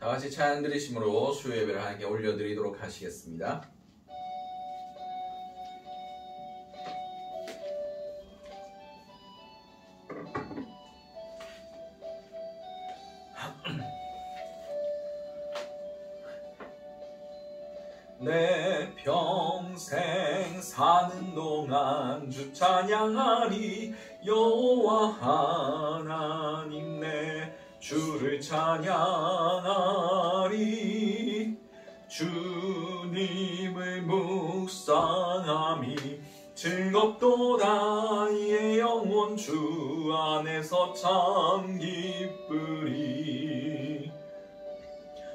다 같이 찬양 드리심으로 수요 예배를 하나님께 올려드리도록 하시겠습니다. 내 평생 사는 동안 주 찬양하리. 여호와 하나님 내 주를 찬양하리. 주님을 묵상함이 즐겁도다. 이의 영혼 주 안에서 참 기쁘리.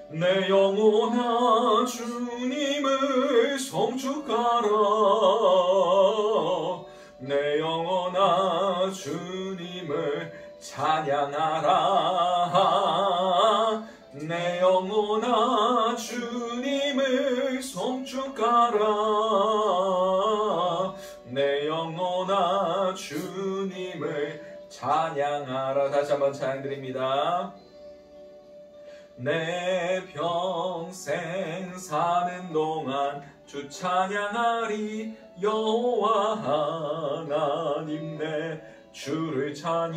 내 영혼아 주님을 송축하라. 내 영혼아 주님을 찬양하라. 내 영혼아 주님을 송축하라. 내 영혼아 주님을 찬양하라. 다시 한번 찬양드립니다. 내 평생 사는 동안 주 찬양하리. 여호와 하나님 내 주를 찬양하리.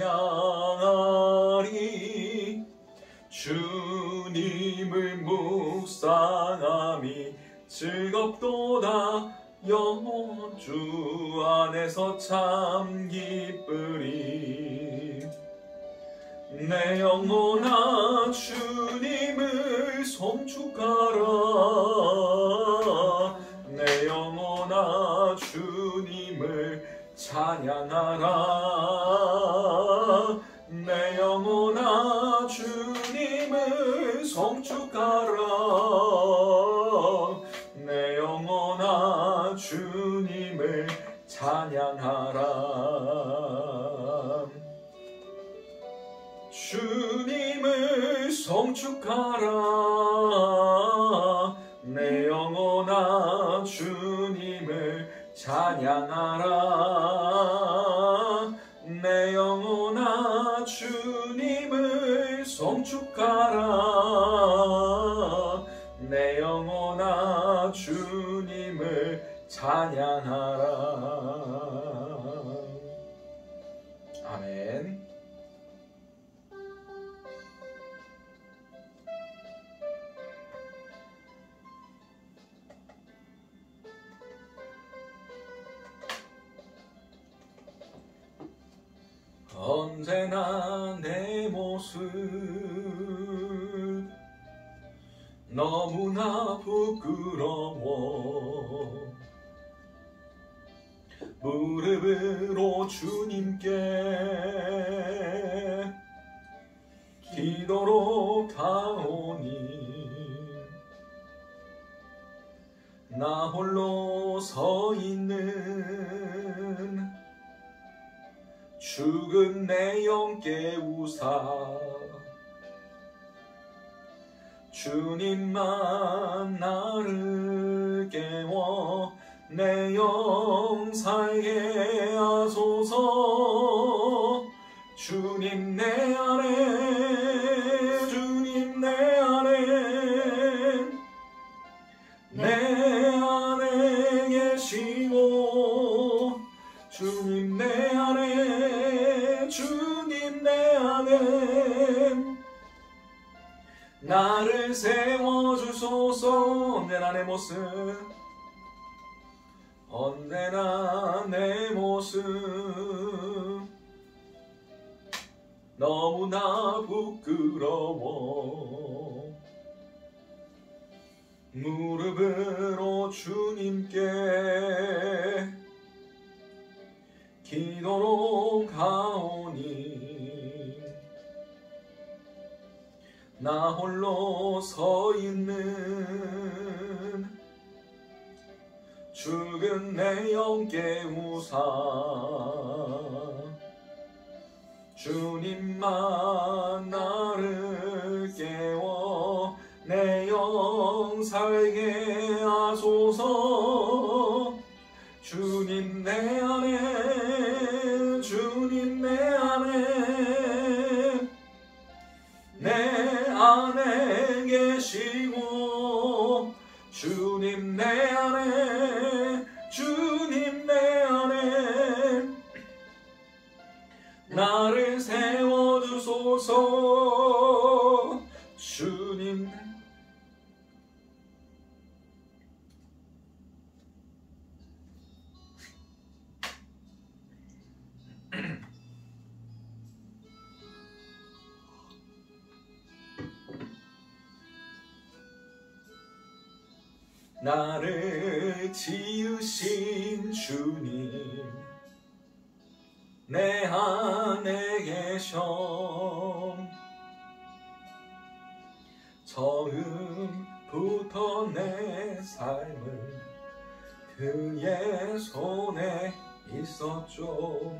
주님을 묵상함이 즐겁도다. 영혼 주 안에서 참 기쁘리. 내 영혼아 주님을 송축하라. 내 영혼아 주님을 찬양하라. 내 영혼아 주님을 송축하라. 내 영혼아 주님을 찬양하라. 주님을 송축하라. 내 영혼아 주님을 찬양하라. 내 영혼아 주님을 송축하라. 내 영혼아 주님을 찬양하라. 아멘. 언제나 내 모습 너무나 부끄러워. 무릎으로 주님께 기도로 가오니 나 홀로 서 있는 죽은 내 영 깨우사. 주님만 나를 깨워 내 영 살게 하소서. 주님 내 안에 주님 내 안에 내 안에 계시고 주님 내 안에 주님 내 안에 나를 세워주소서. 언제나 내 모습 언제나 내 모습 너무나 부끄러워. 무릎으로 주님께 기도로 가오니 나 홀로 서 있는 죽은 내 영 깨우사. 주님만 나를 깨워 내 영 살게 하소서. 주님 내 안에 주님 내 안에 내 안에 주님 내 안에 주님 내 안에 나를 세워주소서. 주님 나를 지으신 주님 내 안에 계셔. 처음부터 내 삶은 그의 손에 있었죠.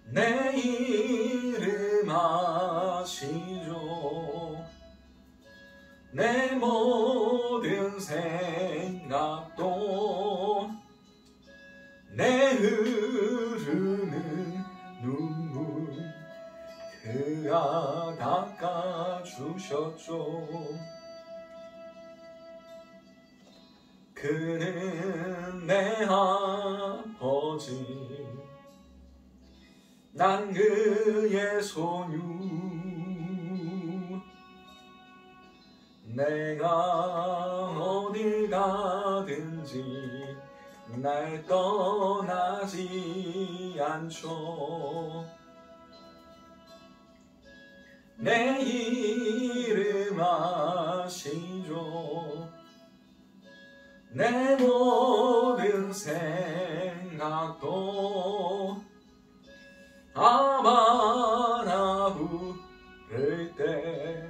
내 이름 아시죠. 내 모든 생각도 내 흐르는 눈물 그가 닦아주셨죠. 그는 내 아버지 난 그의 소유. 내가 어딜 가든지 날 떠나지 않죠. 내 이름 아시죠. 내 모든 생각도 아바라 부를 때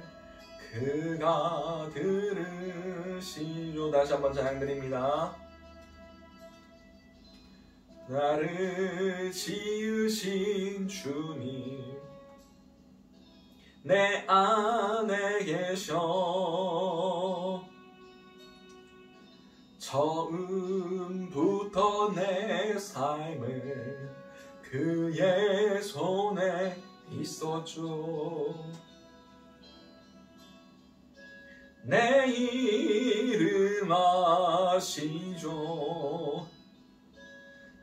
그가 들으시죠. 다시 한번 찬양드립니다. 나를 지으신 주님 내 안에 계셔. 처음부터 내 삶을 그의 손에 있었죠. 내 이름 아시죠.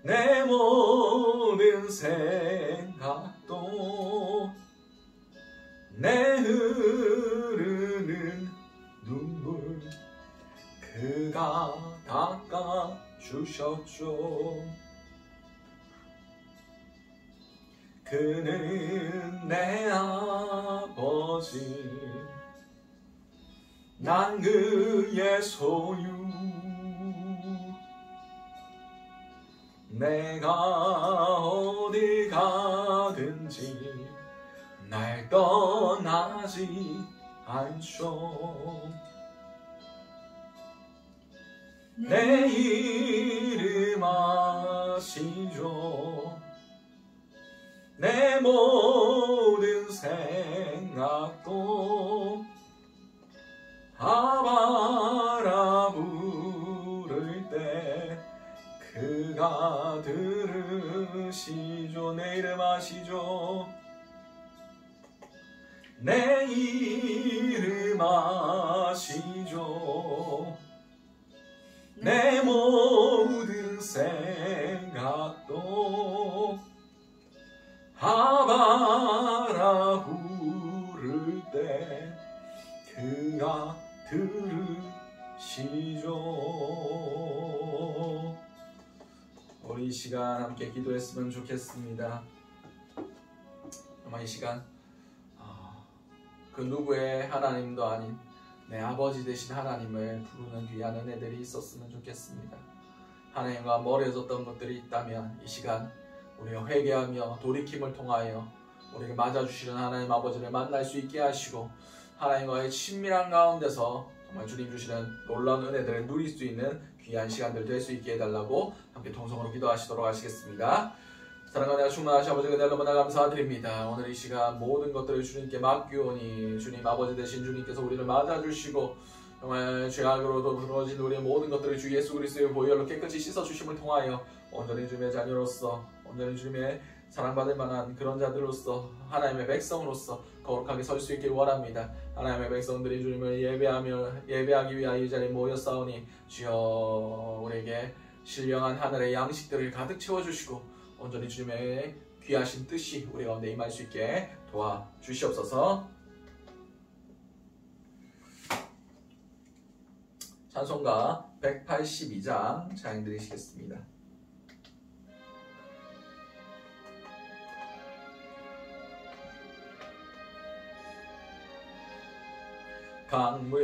내 모든 생각도 내 흐르는 눈물 그가 닦아주셨죠. 그는 내 아버지 난 그의 소유. 내가 어딜 가든지 날 떠나지 않죠. 내 이름 아시죠. 내 모든 생각도 아바라 부를 때 그가 들으시죠. 내 이름 아시죠. 내 이름 아시죠. 내 모든 생각도 아바라 부를 때 그가 들으시죠. 우리 이 시간 함께 기도했으면 좋겠습니다. 아마 이 시간 그 누구의 하나님도 아닌 내 아버지 되신 하나님을 부르는 귀한 은혜들이 있었으면 좋겠습니다. 하나님과 멀어졌던 것들이 있다면 이 시간 우리가 회개하며 돌이킴을 통하여 우리에게 맞아주시는 하나님 아버지를 만날 수 있게 하시고 하나님과의 친밀한 가운데서 정말 주님 주시는 놀라운 은혜들을 누릴 수 있는 귀한 시간들 될 수 있게 해달라고 함께 통성으로 기도하시도록 하시겠습니다. 사랑과 내가 충만하신 아버지 은혜 너무나 감사드립니다. 오늘 이 시간 모든 것들을 주님께 맡기오니 주님 아버지 되신 주님께서 우리를 맞아주시고 정말 죄악으로도 부러진 우리의 모든 것들을 주 예수 그리스도의 보혈로 깨끗이 씻어주심을 통하여 온전히 주님의 자녀로서 온전히 주님의 사랑받을 만한 그런 자들로서 하나님의 백성으로서 거룩하게 설 수 있길 원합니다. 하나님의 백성들이 주님을 예배하기 위하여 이 자리에 모였사오니 주여 우리에게 신령한 하늘의 양식들을 가득 채워주시고 온전히 주님의 귀하신 뜻이 우리 가운데 임할 수 있게 도와주시옵소서. 찬송가 182장 찬양 드리시겠습니다.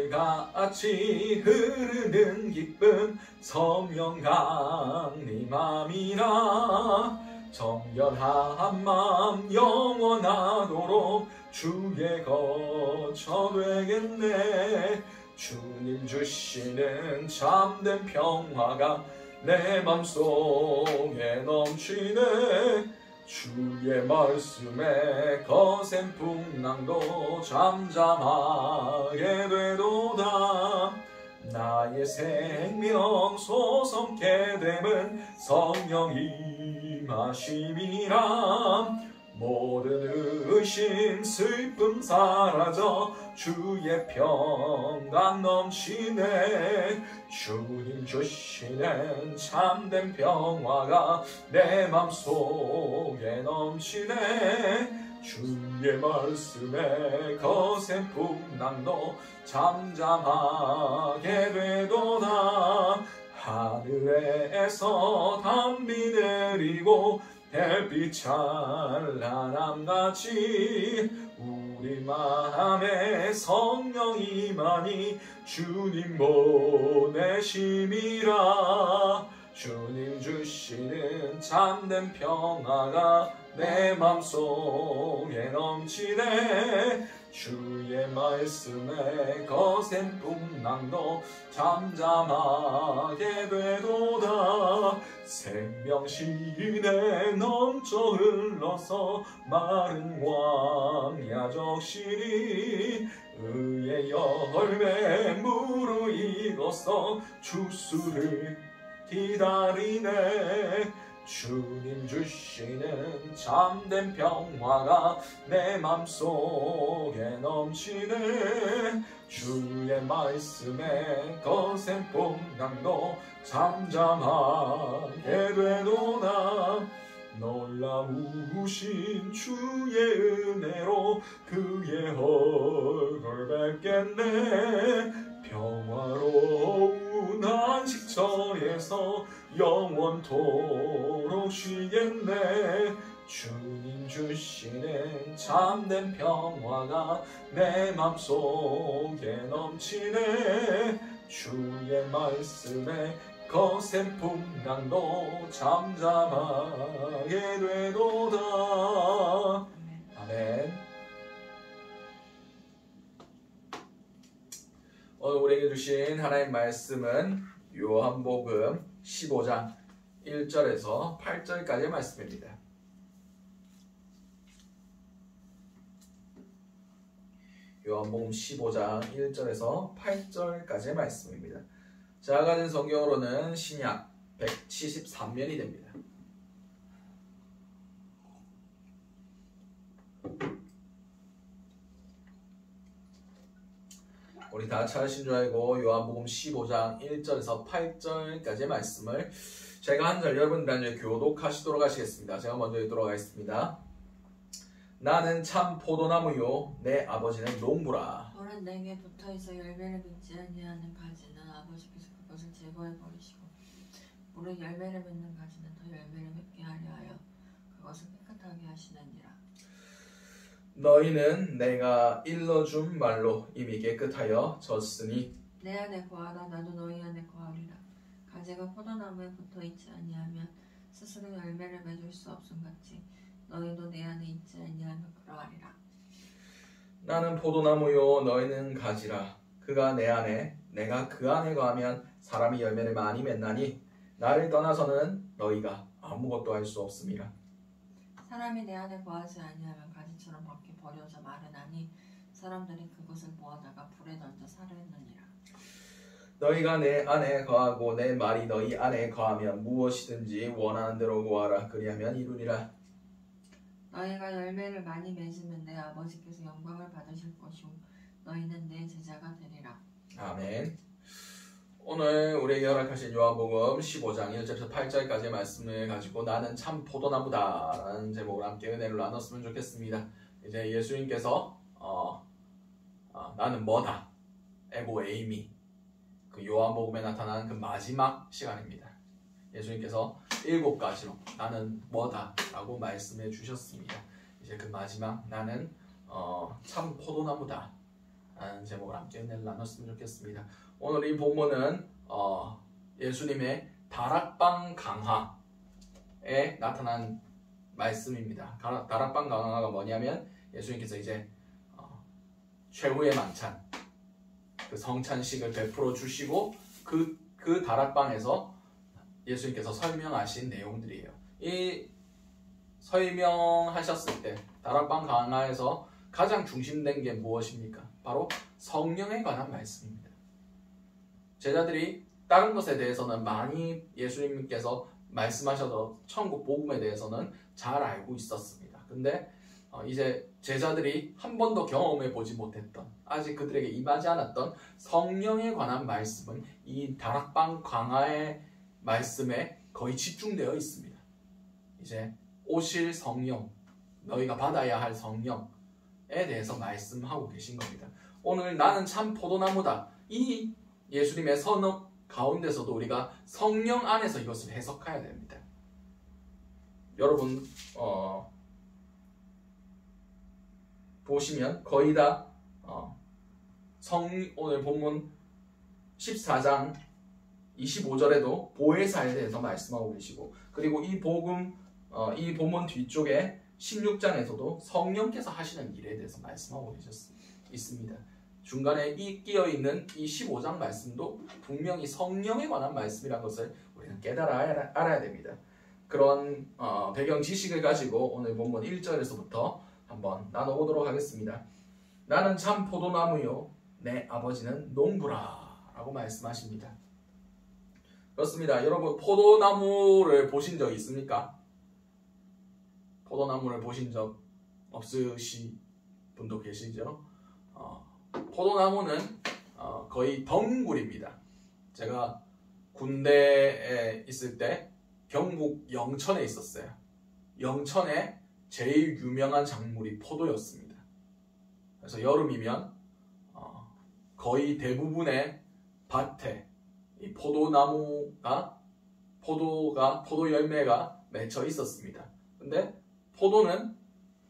강물같이 흐르는 기쁨 성령강 네 맘이라 정결한 맘 영원하도록 주의 거처 되겠네. 주님 주시는 참된 평화가 내 맘속에 넘치네. 주의 말씀에 거센 풍랑도 잠잠하게 되도다. 나의 생명 소성케 됨은 성령 임하심이라. 모든 의심 슬픔 사라져 주의 평강 넘치네. 주님 주시는 참된 평화가 내 맘속에 넘치네. 주의 말씀에 거센 풍랑도 잠잠하게 되도다. 하늘에서 단비 내리고 햇빛 찬란함같이 우리 마음에 성령이 많이 주님 보내심이라. 주님 주시는 참된 평화가 내 맘속에 넘치네. 주의 말씀에 거센 풍랑도 잠잠하게 되도다. 생명신에 넘쳐 흘러서 마른 광야 적시니 의의 열매 무르익어서 주수를 기다리네. 주님 주시는 참된 평화가 내 맘속에 넘치네. 주의 말씀에 거센 풍랑도 잠잠하게 되도다. 놀라우신 주의 은혜로 그의 얼굴 뵙겠네. 평화로운 안식처에서 영원토록 쉬겠네. 주님 주시는 참된 평화가 내 맘속에 넘치네. 주의 말씀에 거센 풍랑도 잠잠하게 되도다. 아멘. 오늘 우리에게 주신 하나님 말씀은 요한복음 15장 1절에서 8절까지의 말씀입니다. 요한복음 15장 1절에서 8절까지의 말씀입니다. 제가 가진 성경으로는 신약 173면이 됩니다. 우리 다 찾으신 줄 알고 요한복음 15장 1절에서 8절까지의 말씀을 제가 한 절 여러분들 한 절 교독하시도록 하시겠습니다. 제가 먼저 읽도록 하겠습니다. 나는 참 포도나무요 내 아버지는 농부라. 돌은 내게 붙어있어 열매를 맺지 아니하는 가지는 아버지께서 그것을 제거해 버리시고 무릇 열매를 맺는 가지는 더 열매를 맺게 하려 하여 그것을 깨끗하게 하시느니라. 너희는 내가 일러준 말로 이미 깨끗하여 졌으니 내 안에 거하라 나도 너희 안에 거하리라. 가지가 포도나무에 붙어있지 아니하면 스스로 열매를 맺을 수 없음같이 너희도 내 안에 있지 아니하면 그러하리라. 나는 포도나무요 너희는 가지라. 그가 내 안에 내가 그 안에 거하면 사람이 열매를 많이 맺나니 나를 떠나서는 너희가 아무것도 할 수 없음이라. 사람이 내 안에 거하지 아니하면 가지처럼 밖에 버려져 마르나니 사람들이 그것을 모아다가 불에 던져 살해했느니라. 너희가 내 안에 거하고 내 말이 너희 안에 거하면 무엇이든지 원하는 대로 구하라. 그리하면 이루리라. 너희가 열매를 많이 맺으면 내 아버지께서 영광을 받으실 것이요 너희는 내 제자가 되리라. 아멘. 오늘 우리에게 허락하신 요한복음 15장 1절에서 8절까지의 말씀을 가지고 나는 참 포도나무다 라는 제목으로 함께 은혜를 나눴으면 좋겠습니다. 이제 예수님께서 나는 뭐다 에고 에이미 그 요한복음에 나타나는 그 마지막 시간입니다. 예수님께서 7가지로 나는 뭐다 라고 말씀해 주셨습니다. 이제 그 마지막 나는 참 포도나무다 라는 제목으로 함께 은혜를 나눴으면 좋겠습니다. 오늘 이 본문은 예수님의 다락방 강화에 나타난 말씀입니다. 다락방 강화가 뭐냐면 예수님께서 이제 최후의 만찬 그 성찬식을 베풀어 주시고 그 다락방에서 예수님께서 설명하신 내용들이에요. 이 설명하셨을 때 다락방 강화에서 가장 중심된 게 무엇입니까? 바로 성령에 관한 말씀입니다. 제자들이 다른 것에 대해서는 많이 예수님께서 말씀하셔도 천국 복음에 대해서는 잘 알고 있었습니다. 근데 이제 제자들이 한 번도 경험해 보지 못했던 아직 그들에게 임하지 않았던 성령에 관한 말씀은 이 다락방 강화의 말씀에 거의 집중되어 있습니다. 이제 오실 성령, 너희가 받아야 할 성령에 대해서 말씀하고 계신 겁니다. 오늘 나는 참 포도나무다. 이 예수님의 선언 가운데서도 우리가 성령 안에서 이것을 해석해야 됩니다. 여러분 보시면 거의 다 오늘 본문 14장 25절에도 보혜사에 대해서 말씀하고 계시고 그리고 이 본문 뒤쪽에 16장에서도 성령께서 하시는 일에 대해서 말씀하고 있습니다. 중간에 끼어있는 이 15장 말씀도 분명히 성령에 관한 말씀이라는 것을 우리는 깨달아 알아야 됩니다. 그런 배경 지식을 가지고 오늘 본문 1절에서부터 한번 나눠보도록 하겠습니다. 나는 참 포도나무요 내 아버지는 농부라 라고 말씀하십니다. 그렇습니다. 여러분 포도나무를 보신 적 있습니까? 포도나무를 보신 적 없으신 분도 계시죠? 포도나무는 거의 덩굴입니다. 제가 군대에 있을 때 경북 영천에 있었어요. 영천에 제일 유명한 작물이 포도였습니다. 그래서 여름이면 거의 대부분의 밭에 이 포도 열매가 맺혀 있었습니다. 근데 포도는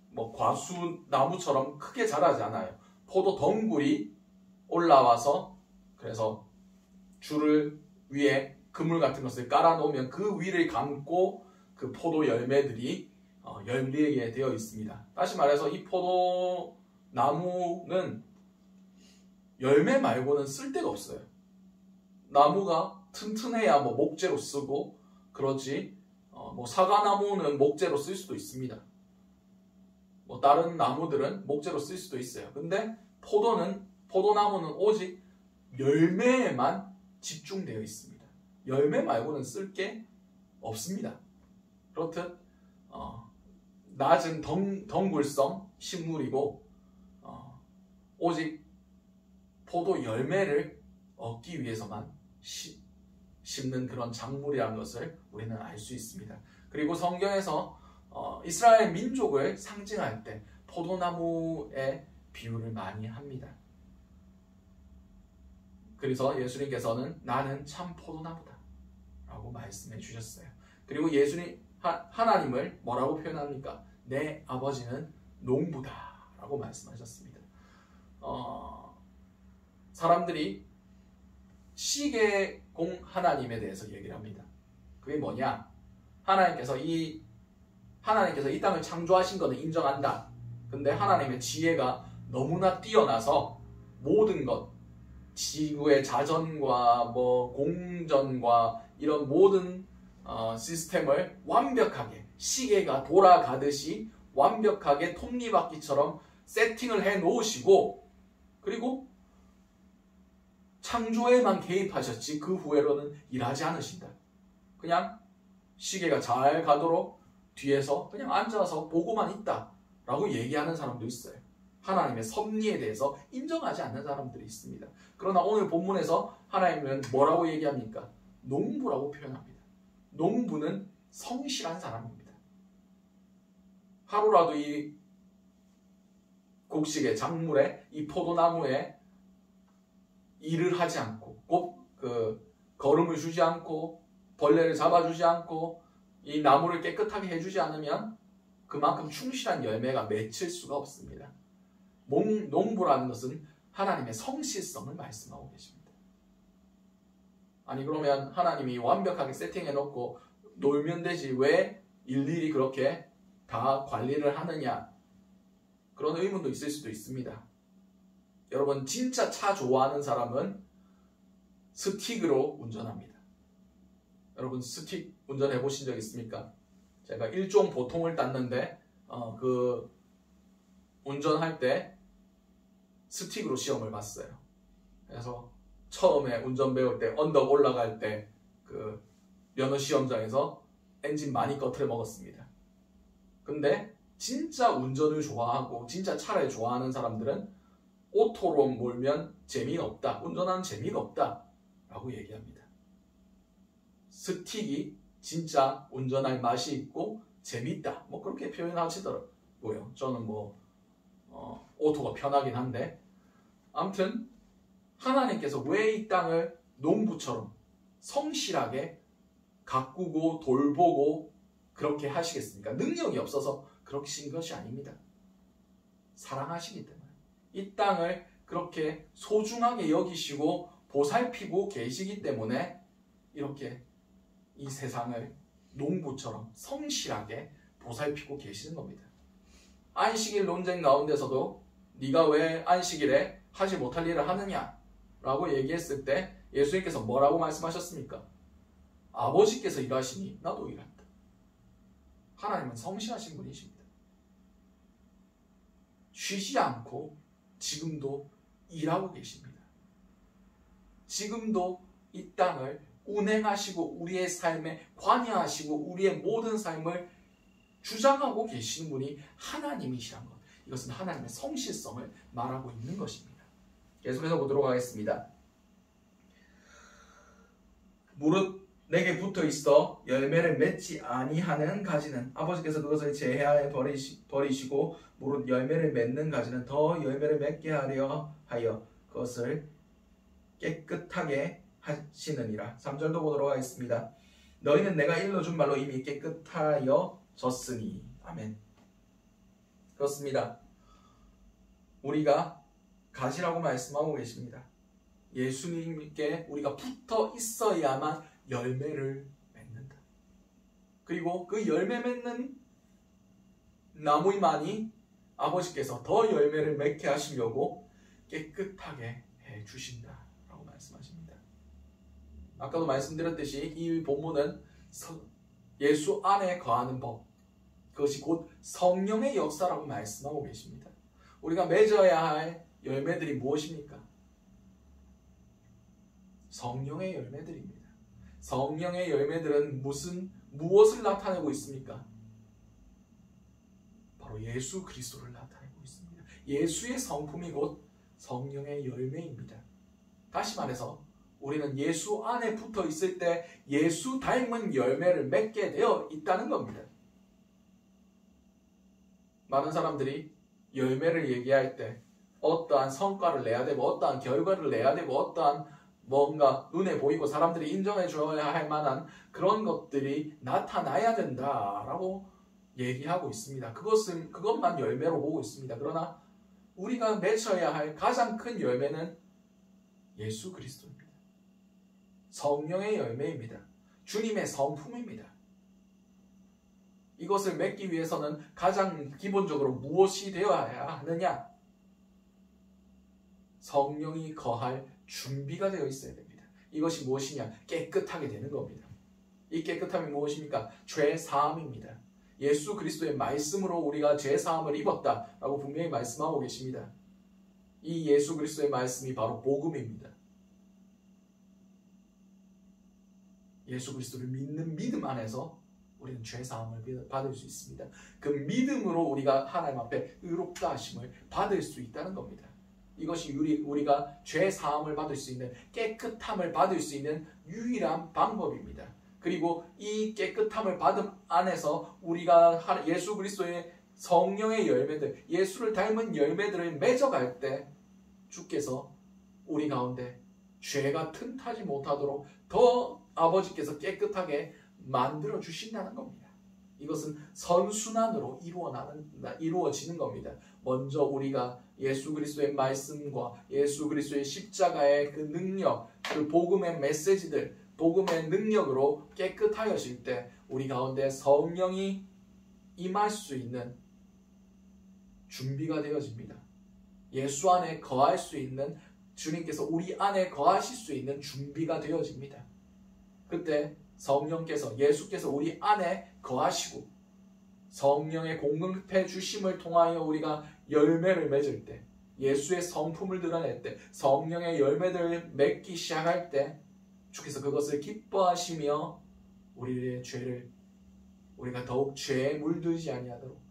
뭐 과수나무처럼 크게 자라지 않아요. 포도 덩굴이 올라와서 그래서 줄을 위에 그물 같은 것을 깔아 놓으면 그 위를 감고 그 포도 열매들이 열리게 되어 있습니다. 다시 말해서 이 포도나무는 열매 말고는 쓸데가 없어요. 나무가 튼튼해야 뭐 목재로 쓰고 그렇지 뭐 사과나무는 목재로 쓸 수도 있습니다. 뭐 다른 나무들은 목재로 쓸 수도 있어요. 근데 포도나무는 오직 열매에만 집중되어 있습니다. 열매 말고는 쓸 게 없습니다. 그렇듯 낮은 덩굴성 식물이고 오직 포도 열매를 얻기 위해서만 심는 그런 작물이라는 것을 우리는 알 수 있습니다. 그리고 성경에서 이스라엘 민족을 상징할 때 포도나무의 비유를 많이 합니다. 그래서 예수님께서는 나는 참 포도나무다 라고 말씀해 주셨어요. 그리고 하나님을 뭐라고 표현합니까? 내 아버지는 농부다 라고 말씀하셨습니다. 사람들이 시계공 하나님에 대해서 얘기를 합니다. 그게 뭐냐? 하나님께서 이 땅을 창조하신 것은 인정한다. 근데 하나님의 지혜가 너무나 뛰어나서 모든 것, 지구의 자전과 뭐 공전과 이런 모든 시스템을 완벽하게 시계가 돌아가듯이 완벽하게 톱니바퀴처럼 세팅을 해 놓으시고 그리고 창조에만 개입하셨지 그 후에로는 일하지 않으신다. 그냥 시계가 잘 가도록 뒤에서 그냥 앉아서 보고만 있다라고 얘기하는 사람도 있어요. 하나님의 섭리에 대해서 인정하지 않는 사람들이 있습니다. 그러나 오늘 본문에서 하나님은 뭐라고 얘기합니까? 농부라고 표현합니다. 농부는 성실한 사람입니다. 하루라도 이 곡식의 작물에, 이 포도나무에 일을 하지 않고, 곧 거름을 주지 않고, 벌레를 잡아주지 않고, 이 나무를 깨끗하게 해주지 않으면 그만큼 충실한 열매가 맺힐 수가 없습니다. 농부라는 것은 하나님의 성실성을 말씀하고 계십니다. 아니 그러면 하나님이 완벽하게 세팅해놓고 놀면 되지 왜 일일이 그렇게 다 관리를 하느냐, 그런 의문도 있을 수도 있습니다. 여러분, 진짜 차 좋아하는 사람은 스틱으로 운전합니다. 여러분, 스틱 운전해 보신 적 있습니까? 제가 일종 보통을 땄는데 운전할 때 스틱으로 시험을 봤어요. 그래서 처음에 운전 배울 때 언덕 올라갈 때 그 면허 시험장에서 엔진 많이 꺼트려 먹었습니다. 근데 진짜 운전을 좋아하고 진짜 차를 좋아하는 사람들은 오토로 몰면 재미가 없다, 운전하는 재미가 없다 라고 얘기합니다. 스틱이 진짜 운전할 맛이 있고 재밌다, 뭐 그렇게 표현하시더라고요. 저는 오토가 편하긴 한데, 아무튼 하나님께서 왜 이 땅을 농부처럼 성실하게 가꾸고 돌보고 그렇게 하시겠습니까? 능력이 없어서 그러신 것이 아닙니다. 사랑하시기 때문에 이 땅을 그렇게 소중하게 여기시고 보살피고 계시기 때문에 이렇게 이 세상을 농부처럼 성실하게 보살피고 계시는 겁니다. 안식일 논쟁 가운데서도 네가 왜 안식일에 하지 못할 일을 하느냐 라고 얘기했을 때 예수님께서 뭐라고 말씀하셨습니까? 아버지께서 일하시니 나도 일한다. 하나님은 성실하신 분이십니다. 쉬지 않고 지금도 일하고 계십니다. 지금도 이 땅을 운행하시고 우리의 삶에 관여하시고 우리의 모든 삶을 주장하고 계시는 분이 하나님이시란 것, 이것은 하나님의 성실성을 말하고 있는 것입니다. 계속해서 보도록 하겠습니다. 무릇 내게 붙어있어 열매를 맺지 아니하는 가지는 아버지께서 그것을 제하에 버리시고 무릇 열매를 맺는 가지는 더 열매를 맺게 하려 하여 그것을 깨끗하게 하시느니라. 3절도 보도록 하겠습니다. 너희는 내가 일러준 말로 이미 깨끗하여졌으니. 아멘. 그렇습니다. 우리가 가지라고 말씀하고 계십니다. 예수님께 우리가 붙어 있어야만 열매를 맺는다. 그리고 그 열매 맺는 나무만이 아버지께서 더 열매를 맺게 하시려고 깨끗하게 해주신다라고 말씀하십니다. 아까도 말씀드렸듯이 이 본문은 예수 안에 거하는 법, 그것이 곧 성령의 역사라고 말씀하고 계십니다. 우리가 맺어야 할 열매들이 무엇입니까? 성령의 열매들입니다. 성령의 열매들은 무엇을 나타내고 있습니까? 바로 예수 그리스도를 나타내고 있습니다. 예수의 성품이 곧 성령의 열매입니다. 다시 말해서 우리는 예수 안에 붙어 있을 때 예수 닮은 열매를 맺게 되어 있다는 겁니다. 많은 사람들이 열매를 얘기할 때 어떠한 성과를 내야 되고 어떠한 결과를 내야 되고 어떠한 뭔가 눈에 보이고 사람들이 인정해 줘야 할 만한 그런 것들이 나타나야 된다라고 얘기하고 있습니다. 그것만 열매로 보고 있습니다. 그러나 우리가 맺어야 할 가장 큰 열매는 예수 그리스도입니다. 성령의 열매입니다. 주님의 성품입니다. 이것을 맺기 위해서는 가장 기본적으로 무엇이 되어야 하느냐? 성령이 거할 준비가 되어 있어야 됩니다. 이것이 무엇이냐? 깨끗하게 되는 겁니다. 이 깨끗함이 무엇입니까? 죄 사함입니다. 예수 그리스도의 말씀으로 우리가 죄 사함을 입었다라고 분명히 말씀하고 계십니다. 이 예수 그리스도의 말씀이 바로 복음입니다. 예수 그리스도를 믿는 믿음 안에서 우리는 죄사함을 받을 수 있습니다. 그 믿음으로 우리가 하나님 앞에 의롭다 하심을 받을 수 있다는 겁니다. 이것이 우리가 죄사함을 받을 수 있는, 깨끗함을 받을 수 있는 유일한 방법입니다. 그리고 이 깨끗함을 받음 안에서 우리가 예수 그리스도의 성령의 열매들, 예수를 닮은 열매들을 맺어갈 때 주께서 우리 가운데 죄가 틈타지 못하도록 더 아버지께서 깨끗하게 만들어 주신다는 겁니다. 이것은 선순환으로 이루어지는 겁니다. 먼저 우리가 예수 그리스도의 말씀과 예수 그리스도의 십자가의 그 능력, 그 복음의 메시지들, 복음의 능력으로 깨끗하여질 때 우리 가운데 성령이 임할 수 있는 준비가 되어집니다. 예수 안에 거할 수 있는, 주님께서 우리 안에 거하실 수 있는 준비가 되어집니다. 그때 성령께서, 예수께서 우리 안에 거하시고 성령의 공급해 주심을 통하여 우리가 열매를 맺을 때, 예수의 성품을 드러낼 때, 성령의 열매들을 맺기 시작할 때 주께서 그것을 기뻐하시며 우리의 죄를, 우리가 더욱 죄에 물들지 아니하도록,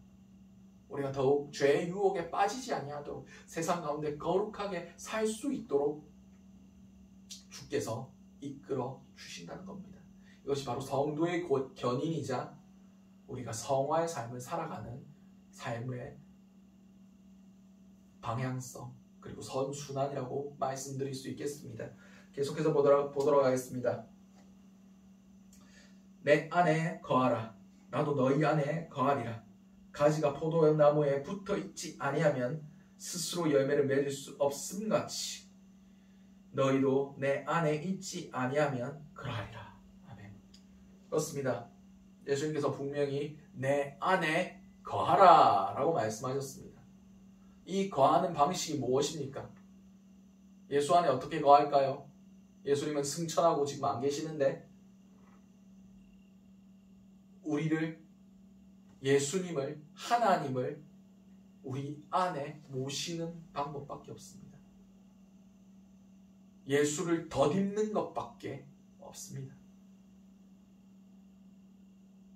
우리가 더욱 죄의 유혹에 빠지지 아니하도록, 세상 가운데 거룩하게 살 수 있도록 주께서 이끌어 주신다는 겁니다. 이것이 바로 성도의 견인이자 우리가 성화의 삶을 살아가는 삶의 방향성, 그리고 선순환이라고 말씀드릴 수 있겠습니다. 계속해서 보도록 하겠습니다. 내 안에 거하라. 나도 너희 안에 거하리라. 가지가 포도나무에 붙어 있지 아니하면 스스로 열매를 맺을 수 없음같이 너희도 내 안에 있지 아니하면 그러하리라. 아멘. 그렇습니다. 예수님께서 분명히 내 안에 거하라 라고 말씀하셨습니다. 이 거하는 방식이 무엇입니까? 예수 안에 어떻게 거할까요? 예수님은 승천하고 지금 안 계시는데 우리를, 예수님을, 하나님을 우리 안에 모시는 방법밖에 없습니다. 예수를 덧입는 것밖에 없습니다.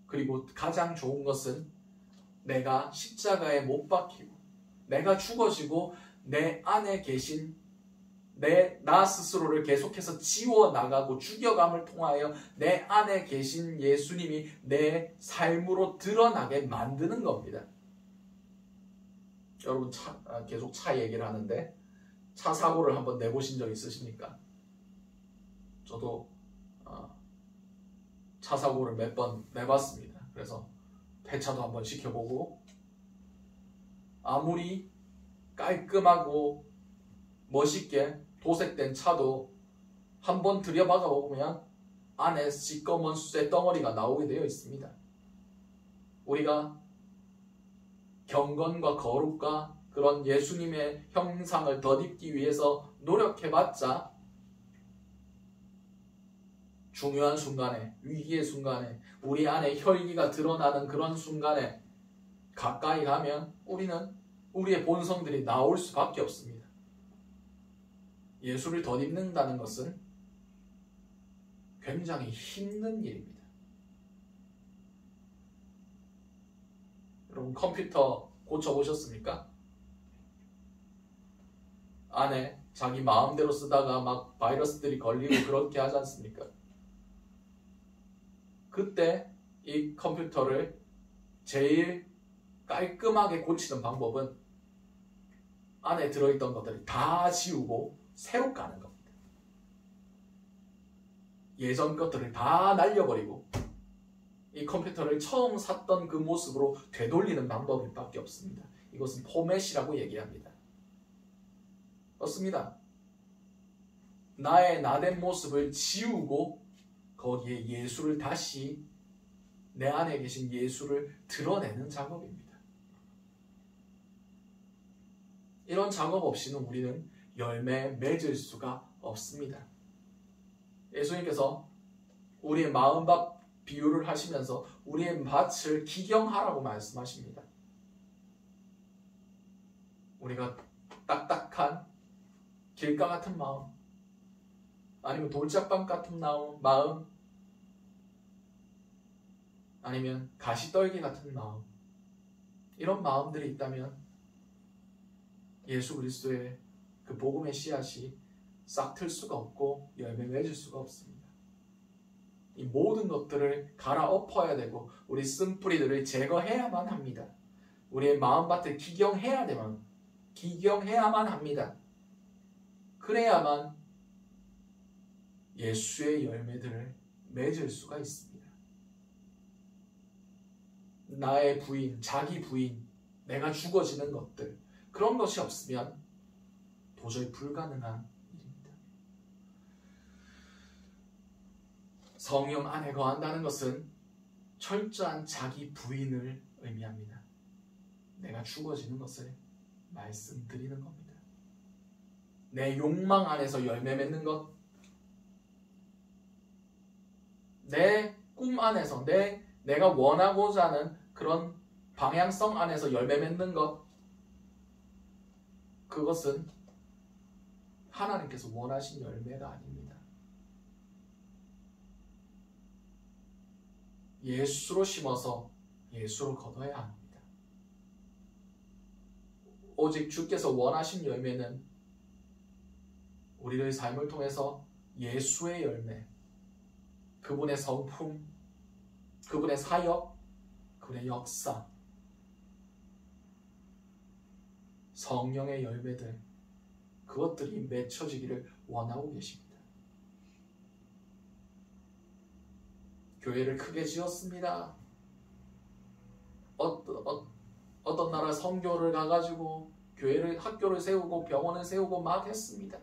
그리고 가장 좋은 것은 내가 십자가에 못 박히고 내가 죽어지고 내 안에 계신 나 스스로를 계속해서 지워나가고 죽여감을 통하여 내 안에 계신 예수님이 내 삶으로 드러나게 만드는 겁니다. 여러분 계속 차 얘기를 하는데 차 사고를 한번 내보신 적 있으십니까? 저도 차 사고를 몇 번 내봤습니다. 그래서 폐차도 한번 시켜보고, 아무리 깔끔하고 멋있게 도색된 차도 한번 들여박아 보면 안에 시꺼먼 쇠 덩어리가 나오게 되어 있습니다. 우리가 경건과 거룩과 그런 예수님의 형상을 덧입기 위해서 노력해봤자 중요한 순간에, 위기의 순간에, 우리 안에 혈기가 드러나는 그런 순간에 가까이 가면 우리는 우리의 본성들이 나올 수밖에 없습니다. 예수를 덧입는다는 것은 굉장히 힘든 일입니다. 여러분 컴퓨터 고쳐보셨습니까? 안에 자기 마음대로 쓰다가 막 바이러스들이 걸리고 그렇게 하지 않습니까? 그때 이 컴퓨터를 제일 깔끔하게 고치는 방법은 안에 들어있던 것들을 다 지우고 새로 까는 겁니다. 예전 것들을 다 날려버리고 이 컴퓨터를 처음 샀던 그 모습으로 되돌리는 방법일 밖에 없습니다. 이것은 포맷이라고 얘기합니다. 그렇습니다. 나의 나된 모습을 지우고 거기에 예수를 다시, 내 안에 계신 예수를 드러내는 작업입니다. 이런 작업 없이는 우리는 열매 맺을 수가 없습니다. 예수님께서 우리의 마음밭 비유를 하시면서 우리의 밭을 기경하라고 말씀하십니다. 우리가 딱딱한 길가 같은 마음, 아니면 돌짝방 같은 마음, 아니면 가시떨기 같은 마음, 이런 마음들이 있다면 예수 그리스도의 그 복음의 씨앗이 싹틀 수가 없고 열매 맺을 수가 없습니다. 이 모든 것들을 갈아엎어야 되고 우리 쓴뿌리들을 제거해야만 합니다. 우리의 마음밭을 기경해야만 합니다. 그래야만 예수의 열매들을 맺을 수가 있습니다. 나의 부인, 자기 부인, 내가 죽어지는 것들, 그런 것이 없으면 도저히 불가능한 일입니다. 성령 안에 거한다는 것은 철저한 자기 부인을 의미합니다. 내가 죽어지는 것을 말씀드리는 겁니다. 내 욕망 안에서 열매 맺는 것, 내 꿈 안에서 내가 원하고자 하는 그런 방향성 안에서 열매 맺는 것, 그것은 하나님께서 원하신 열매가 아닙니다. 예수로 심어서 예수로 거둬야 합니다. 오직 주께서 원하신 열매는 우리의 삶을 통해서 예수의 열매, 그분의 성품, 그분의 사역, 그분의 역사, 성령의 열매들, 그것들이 맺혀지기를 원하고 계십니다. 교회를 크게 지었습니다. 어떤 나라 선교를 가가지고 교회를, 학교를 세우고 병원을 세우고 막 했습니다.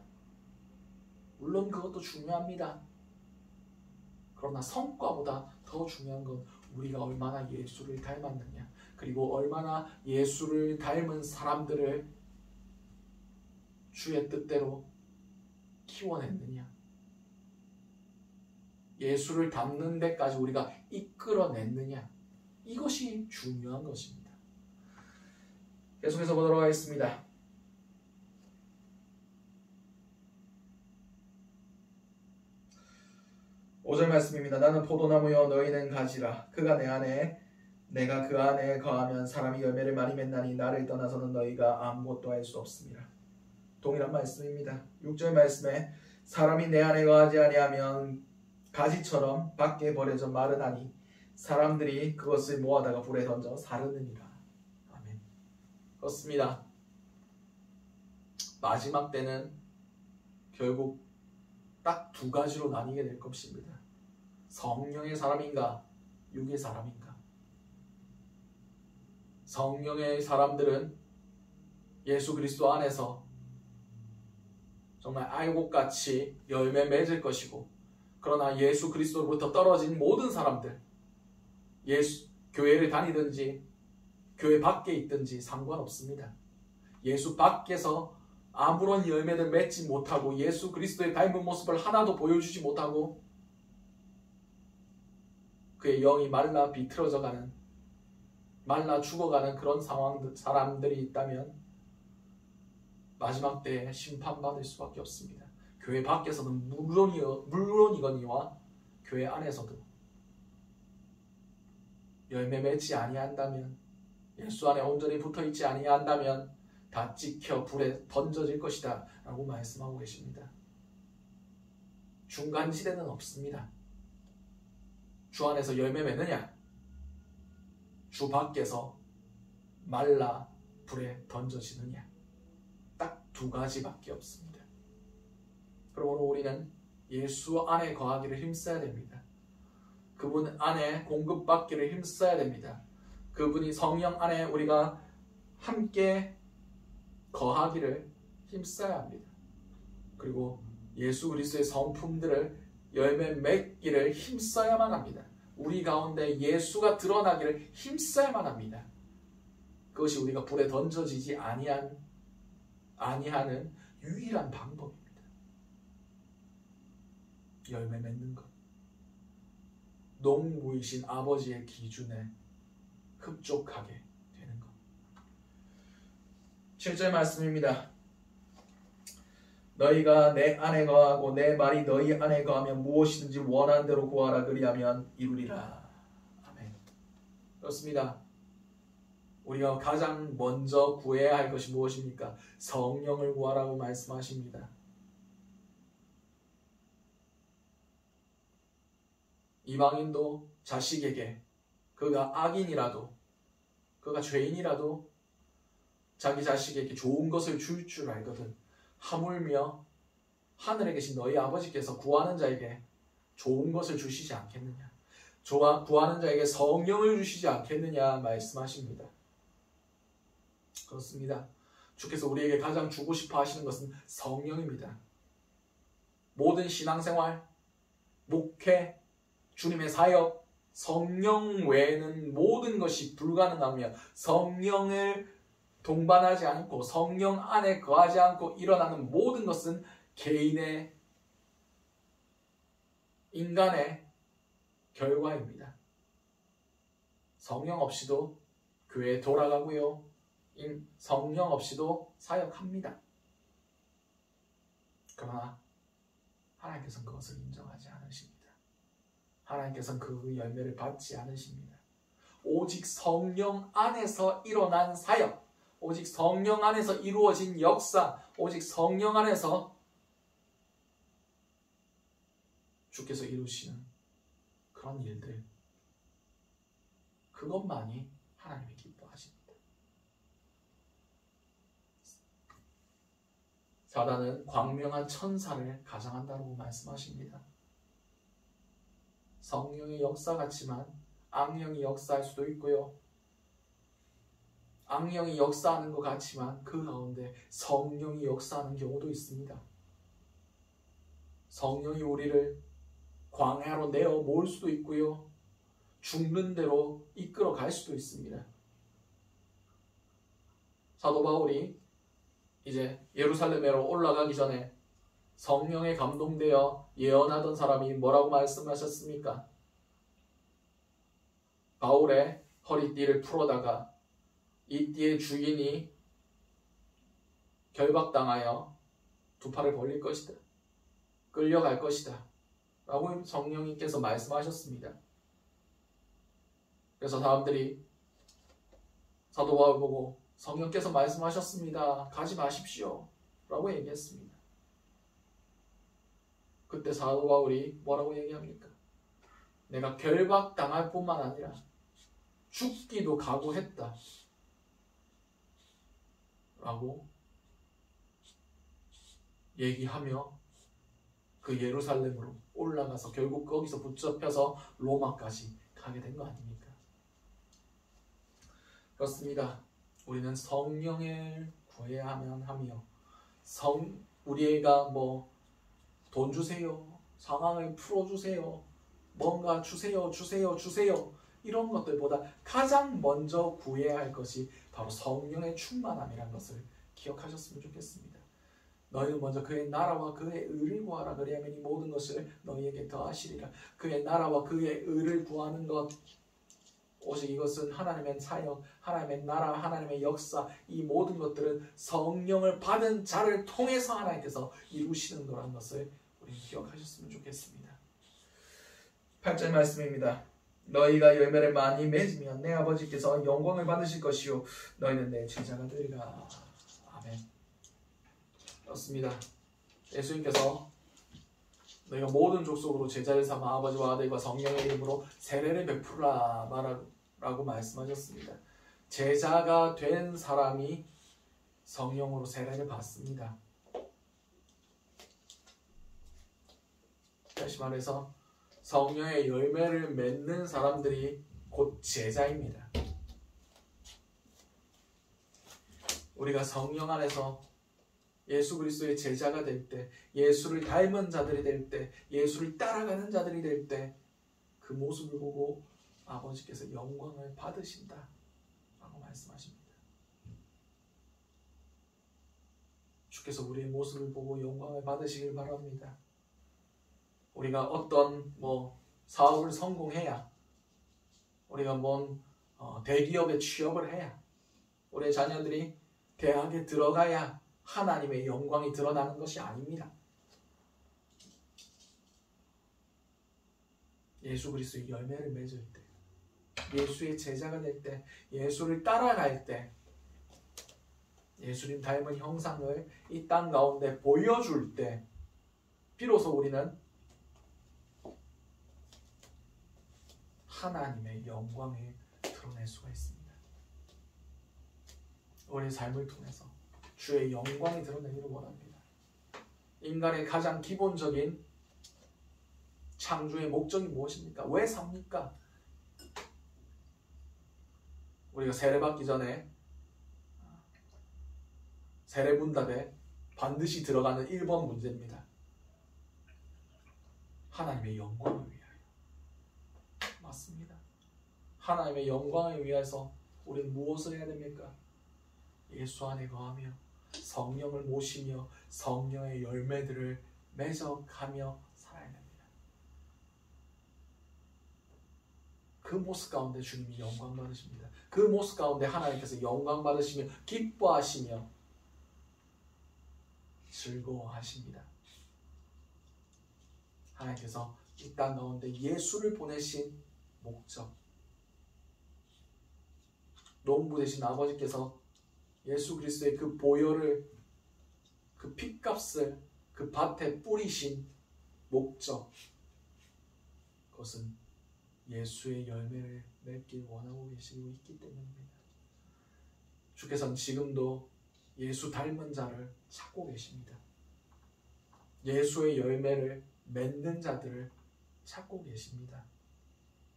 물론 그것도 중요합니다. 그러나 성과보다 더 중요한 건 우리가 얼마나 예수를 닮았느냐, 그리고 얼마나 예수를 닮은 사람들을 주의 뜻대로 키워냈느냐, 예수를 닮는 데까지 우리가 이끌어냈느냐, 이것이 중요한 것입니다. 계속해서 보도록 하겠습니다. 5절 말씀입니다. 나는 포도나무여 너희는 가지라. 그가 내 안에 내가 그 안에 거하면 사람이 열매를 많이 맺나니 나를 떠나서는 너희가 아무것도 할 수 없습니다. 동일한 말씀입니다. 6절 말씀에 사람이 내 안에 거하지 아니하면 가지처럼 밖에 버려져 마르나니 사람들이 그것을 모아다가 불에 던져 사르느니라. 아멘. 그렇습니다. 마지막 때는 결국 딱 두 가지로 나뉘게 될 것입니다. 성령의 사람인가, 육의 사람인가. 성령의 사람들은 예수 그리스도 안에서 정말 알곡같이 열매 맺을 것이고, 그러나 예수 그리스도로부터 떨어진 모든 사람들, 교회를 다니든지 교회 밖에 있든지 상관없습니다. 예수 밖에서 아무런 열매를 맺지 못하고 예수 그리스도의 닮은 모습을 하나도 보여주지 못하고 그의 영이 말라 비틀어져가는, 말라 죽어가는 그런 사람들이 있다면 마지막 때에 심판받을 수밖에 없습니다. 교회 밖에서는 물론이거니와 교회 안에서도 열매 맺지 아니한다면, 예수 안에 온전히 붙어있지 아니한다면 다 찍혀 불에 던져질 것이다 라고 말씀하고 계십니다. 중간지대는 없습니다. 주 안에서 열매 맺느냐, 주 밖에서 말라 불에 던져지느냐, 딱 두 가지밖에 없습니다. 그러므로 우리는 예수 안에 거하기를 힘써야 됩니다. 그분 안에 공급받기를 힘써야 됩니다. 그분이 성령 안에 우리가 함께 거하기를 힘써야 합니다. 그리고 예수 그리스도의 성품들을 열매 맺기를 힘써야만 합니다. 우리 가운데 예수가 드러나기를 힘써야만 합니다. 그것이 우리가 불에 던져지지 아니하는 유일한 방법입니다. 열매 맺는 것, 농부이신 아버지의 기준에 흡족하게 되는 것. 7절 말씀입니다. 너희가 내 안에 거하고 내 말이 너희 안에 거하면 무엇이든지 원하는 대로 구하라, 그리하면 이루리라. 아멘. 그렇습니다. 우리가 가장 먼저 구해야 할 것이 무엇입니까? 성령을 구하라고 말씀하십니다. 이방인도 자식에게 그가 악인이라도 그가 죄인이라도 자기 자식에게 좋은 것을 줄 줄 알거든. 하물며 하늘에 계신 너희 아버지께서 구하는 자에게 좋은 것을 주시지 않겠느냐. 구하는 자에게 성령을 주시지 않겠느냐 말씀하십니다. 그렇습니다. 주께서 우리에게 가장 주고 싶어 하시는 것은 성령입니다. 모든 신앙생활, 목회, 주님의 사역, 성령 외에는 모든 것이 불가능하며 성령을 동반하지 않고 성령 안에 거하지 않고 일어나는 모든 것은 개인의 인간의 결과입니다. 성령 없이도 교회에 돌아가고요. 성령 없이도 사역합니다. 그러나 하나님께서는 그것을 인정하지 않으십니다. 하나님께서는 그 열매를 받지 않으십니다. 오직 성령 안에서 일어난 사역, 오직 성령 안에서 이루어진 역사, 오직 성령 안에서 주께서 이루시는 그런 일들, 그것만이 하나님이 기뻐하십니다. 사단은 광명한 천사를 가장한다고 말씀하십니다. 성령의 역사 같지만 악령이 역사할 수도 있고요. 악령이 역사하는 것 같지만 그 가운데 성령이 역사하는 경우도 있습니다. 성령이 우리를 광야로 내어 모을 수도 있고요. 죽는 대로 이끌어 갈 수도 있습니다. 사도 바울이 이제 예루살렘으로 올라가기 전에 성령에 감동되어 예언하던 사람이 뭐라고 말씀하셨습니까? 바울의 허리띠를 풀어다가 이 띠의 주인이 결박당하여 두 팔을 벌릴 것이다. 끌려갈 것이다. 라고 성령님께서 말씀하셨습니다. 그래서 사람들이 사도 바울 보고 성령께서 말씀하셨습니다. 가지 마십시오. 라고 얘기했습니다. 그때 사도 바울이 뭐라고 얘기합니까? 내가 결박당할 뿐만 아니라 죽기도 각오했다. 라고 얘기하며 그 예루살렘으로 올라가서 결국 거기서 붙잡혀서 로마까지 가게 된 거 아닙니까? 그렇습니다. 우리는 성령을 구해야만 하며 우리가 돈 주세요, 상황을 풀어주세요, 뭔가 주세요 이런 것들보다 가장 먼저 구해야 할 것이 바로 성령의 충만함이라는 것을 기억하셨으면 좋겠습니다. 너희는 먼저 그의 나라와 그의 의를 구하라. 그리하면 이 모든 것을 너희에게 더하시리라. 그의 나라와 그의 의를 구하는 것, 오직 이것은 하나님의 사역, 하나님의 나라, 하나님의 역사, 이 모든 것들은 성령을 받은 자를 통해서 하나님께서 이루시는 거라는 것을 우리 기억하셨으면 좋겠습니다. 8절 말씀입니다. 너희가 열매를 많이 맺으면 내 아버지께서 영광을 받으실 것이요 너희는 내 제자가 되리라. 아멘. 그렇습니다. 예수님께서 너희가 모든 족속으로 제자를 삼아 아버지와 아들과 성령의 이름으로 세례를 베풀라 라고 말씀하셨습니다. 제자가 된 사람이 성령으로 세례를 받습니다. 다시 말해서 성령의 열매를 맺는 사람들이 곧 제자입니다. 우리가 성령 안에서 예수 그리스도의 제자가 될 때, 예수를 닮은 자들이 될 때, 예수를 따라가는 자들이 될 때 그 모습을 보고 아버지께서 영광을 받으신다 라고 말씀하십니다. 주께서 우리의 모습을 보고 영광을 받으시길 바랍니다. 우리가 어떤 사업을 성공해야, 우리가 대기업에 취업을 해야, 우리의 자녀들이 대학에 들어가야 하나님의 영광이 드러나는 것이 아닙니다. 예수 그리스도의 열매를 맺을 때, 예수의 제자가 될 때, 예수를 따라갈 때, 예수님 닮은 형상을 이 땅 가운데 보여줄 때 비로소 우리는 하나님의 영광을 드러낼 수가 있습니다. 우리의 삶을 통해서 주의 영광이 드러내기를 원합니다. 인간의 가장 기본적인 창조의 목적이 무엇입니까? 왜 삽니까? 우리가 세례받기 전에 세례문답에 반드시 들어가는 1번 문제입니다. 하나님의 영광을 위하여. 맞습니다. 하나님의 영광을 위해서 우리는 무엇을 해야 됩니까? 예수 안에 거하며 성령을 모시며 성령의 열매들을 맺어가며 살아야 됩니다. 그 모습 가운데 주님이 영광 받으십니다. 그 모습 가운데 하나님께서 영광 받으시며 기뻐하시며 즐거워하십니다. 하나님께서 이 땅 가운데 예수를 보내신 목적, 농부 되신 아버지께서 예수 그리스도의 그 보혈을, 그 핏값을 그 밭에 뿌리신 목적, 그것은 예수의 열매를 맺길 원하고 계시고 있기 때문입니다. 주께서는 지금도 예수 닮은 자를 찾고 계십니다. 예수의 열매를 맺는 자들을 찾고 계십니다.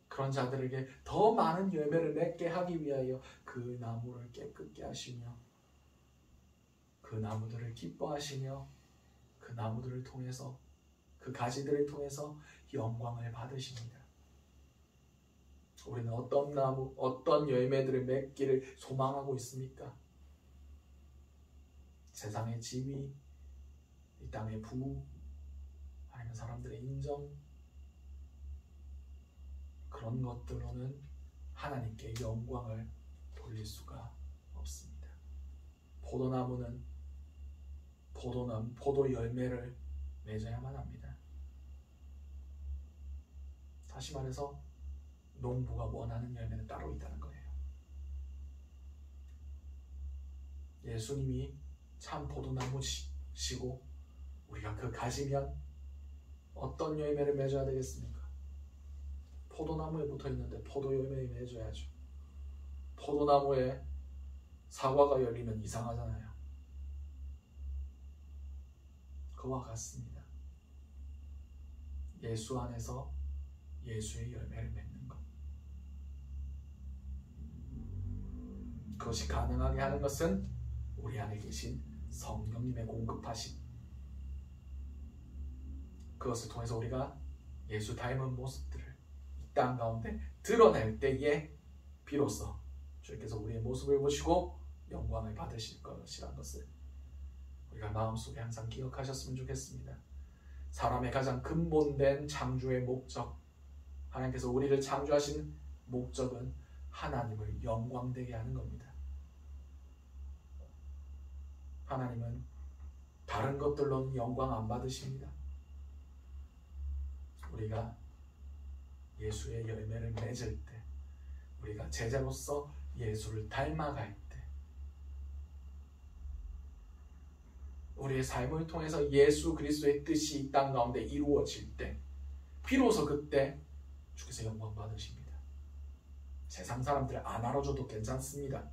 그런 자들에게 더 많은 열매를 맺게 하기 위하여 그 나무를 깨끗게 하시며 그 나무들을 기뻐하시며 그 나무들을 통해서, 그 가지들을 통해서 영광을 받으십니다. 우리는 어떤 나무, 어떤 열매들을 맺기를 소망하고 있습니까? 세상의 지위, 이 땅의 부, 아니면 사람들의 인정, 그런 것들로는 하나님께 영광을 돌릴 수가 없습니다. 포도나무는 포도 열매를 맺어야만 합니다. 다시 말해서 농부가 원하는 열매는 따로 있다는 거예요. 예수님이 참 포도나무시고 우리가 그 가지면 어떤 열매를 맺어야 되겠습니까? 포도나무에 붙어있는데 포도 열매를 맺어야죠. 포도나무에 사과가 열리면 이상하잖아요. 그와 같습니다. 예수 안에서 예수의 열매를 맺는 것, 그것이 가능하게 하는 것은 우리 안에 계신 성령님의 공급하심, 그것을 통해서 우리가 예수 닮은 모습들을 이 땅 가운데 드러낼 때에 비로소 주께서 우리의 모습을 보시고 영광을 받으실 것이라는 것을 우리가 마음속에 항상 기억하셨으면 좋겠습니다. 사람의 가장 근본된 창조의 목적, 하나님께서 우리를 창조하신 목적은 하나님을 영광되게 하는 겁니다. 하나님은 다른 것들로는 영광 안 받으십니다. 우리가 예수의 열매를 맺을 때, 우리가 제자로서 예수를 닮아갈 때, 우리의 삶을 통해서 예수 그리스도의 뜻이 이 땅 가운데 이루어질 때 비로소 그때 주께서 영광 받으십니다. 세상 사람들 안 알아줘도 괜찮습니다.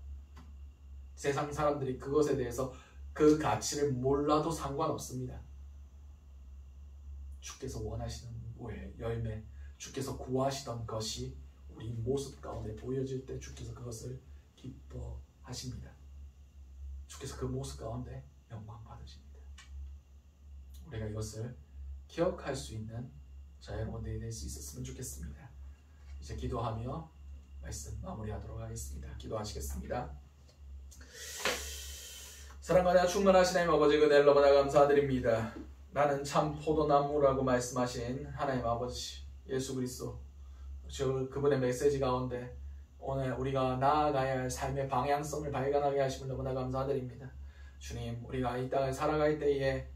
세상 사람들이 그것에 대해서 그 가치를 몰라도 상관없습니다. 주께서 원하시는 열매, 주께서 구하시던 것이 우리 모습 가운데 보여질 때 주께서 그것을 기뻐하십니다. 주께서 그 모습 가운데 영광 받으십니다. 우리가 이것을 기억할 수 있는 저와 여러분들이 될 수 있었으면 좋겠습니다. 이제 기도하며 말씀 마무리하도록 하겠습니다. 기도하시겠습니다. 사랑하나 충만하신 하나님 아버지, 그대를 너무나 감사드립니다. 나는 참 포도나무라고 말씀하신 하나님 아버지 예수 그리스도, 그분의 메시지 가운데 오늘 우리가 나아가야 할 삶의 방향성을 발견하게 하심을 너무나 감사드립니다. 주님, 우리가 이 땅을 살아갈 때에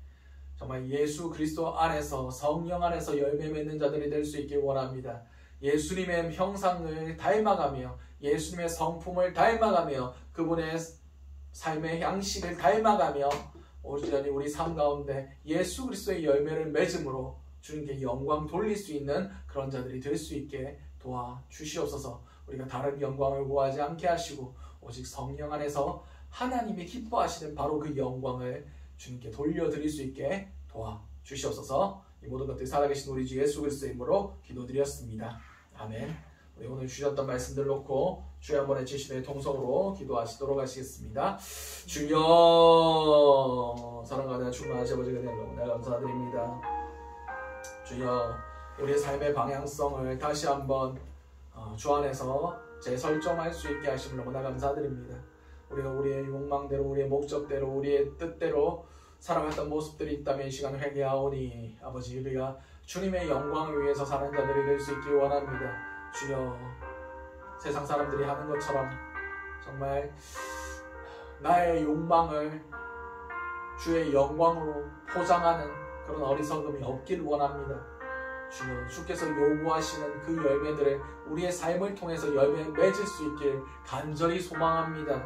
정말 예수 그리스도 안에서, 성령 안에서 열매 맺는 자들이 될 수 있길 원합니다. 예수님의 형상을 닮아가며 예수님의 성품을 닮아가며 그분의 삶의 양식을 닮아가며 온전히 우리 삶 가운데 예수 그리스도의 열매를 맺음으로 주님께 영광 돌릴 수 있는 그런 자들이 될 수 있게 도와주시옵소서. 우리가 다른 영광을 구하지 않게 하시고 오직 성령 안에서 하나님이 기뻐하시는 바로 그 영광을 주님께 돌려드릴 수 있게 도와주시옵소서. 이 모든 것들이 살아계신 우리 주 예수 그리스도의 이름으로 기도드렸습니다. 아멘. 우리 오늘 주셨던 말씀들 놓고 주여 한번 해주시되 통성으로 기도하시도록 하시겠습니다. 주여 사랑하는 충만하신 아버지가 되는 날 감사드립니다. 주여 우리의 삶의 방향성을 다시 한번 주 안에서 재설정할 수 있게 하심을 너무나 감사드립니다. 우리가 우리의 욕망대로 우리의 목적대로 우리의 뜻대로 살아갔던 모습들이 있다면 이 시간 회개하오니 아버지 우리가 주님의 영광을 위해서 사는 자들이 될 수 있길 원합니다. 주여 세상 사람들이 하는 것처럼 정말 나의 욕망을 주의 영광으로 포장하는 그런 어리석음이 없길 원합니다. 주여 주께서 요구하시는 그 열매들을 우리의 삶을 통해서 열매 맺을 수 있길 간절히 소망합니다.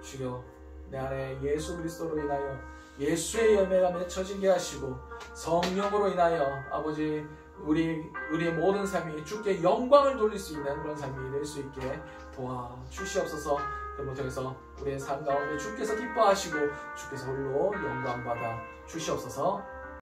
주여 내 안에 예수 그리스도로 인하여 예수의 열매가 맺혀지게 하시고 성령으로 인하여 아버지 우리의 모든 삶이 주께 영광을 돌릴 수 있는 그런 삶이 될 수 있게 도와주시옵소서. 그걸 통해서 우리의 삶 가운데 주께서 기뻐하시고 주께서 홀로 영광받아 주시옵소서.